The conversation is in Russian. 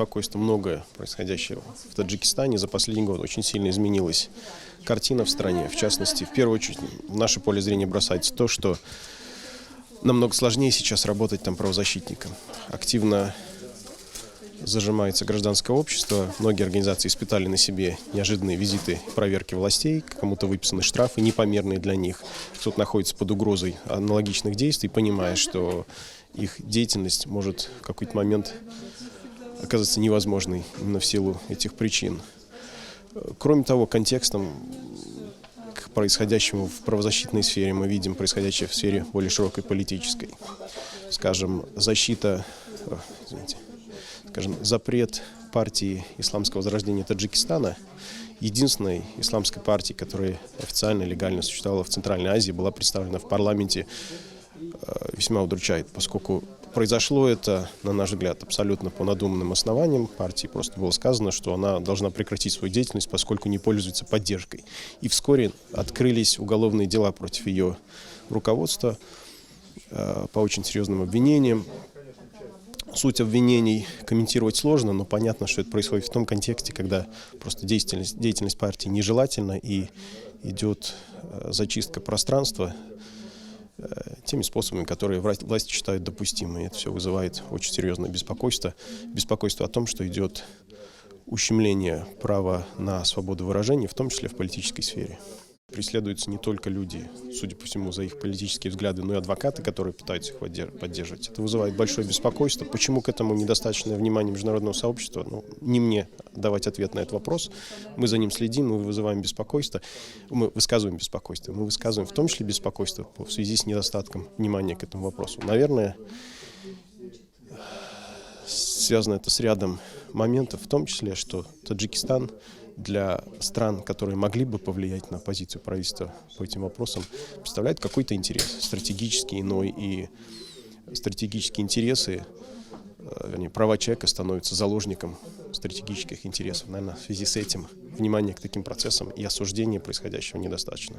беспокойство многое происходящее в Таджикистане. За последний год очень сильно изменилась картина в стране. В частности, в первую очередь, в наше поле зрения бросается то, что намного сложнее сейчас работать там правозащитникам. Активно зажимается гражданское общество. Многие организации испытали на себе неожиданные визиты и проверки властей. Кому-то выписаны штрафы непомерные для них. Кто-то находится под угрозой аналогичных действий, понимая, что их деятельность может в какой-то момент оказаться невозможной именно в силу этих причин. Кроме того, контекстом к происходящему в правозащитной сфере мы видим происходящее в сфере более широкой политической. Скажем, запрет партии Исламского возрождения Таджикистана, единственной исламской партии, которая официально, легально существовала в Центральной Азии, была представлена в парламенте, весьма удручает, поскольку произошло это, на наш взгляд, абсолютно по надуманным основаниям. Партии просто было сказано, что она должна прекратить свою деятельность, поскольку не пользуется поддержкой. И вскоре открылись уголовные дела против ее руководства по очень серьезным обвинениям. Суть обвинений комментировать сложно, но понятно, что это происходит в том контексте, когда просто деятельность партии нежелательна и идет зачистка пространства теми способами, которые власти считают допустимыми. Это все вызывает очень серьезное беспокойство. Беспокойство о том, что идет ущемление права на свободу выражения, в том числе в политической сфере. Преследуются не только люди, судя по всему, за их политические взгляды, но и адвокаты, которые пытаются их поддерживать. Это вызывает большое беспокойство. Почему к этому недостаточное внимание международного сообщества? Не мне давать ответ на этот вопрос. Мы за ним следим, мы вызываем беспокойство, мы высказываем беспокойство. Мы высказываем в том числе беспокойство в связи с недостатком внимания к этому вопросу. Наверное, связано это с рядом моментов, в том числе, что Таджикистан для стран, которые могли бы повлиять на позицию правительства по этим вопросам, представляет какой-то интерес, стратегический иной, и стратегические интересы, права человека становятся заложником стратегических интересов. Наверное, в связи с этим внимания к таким процессам и осуждения происходящего недостаточно.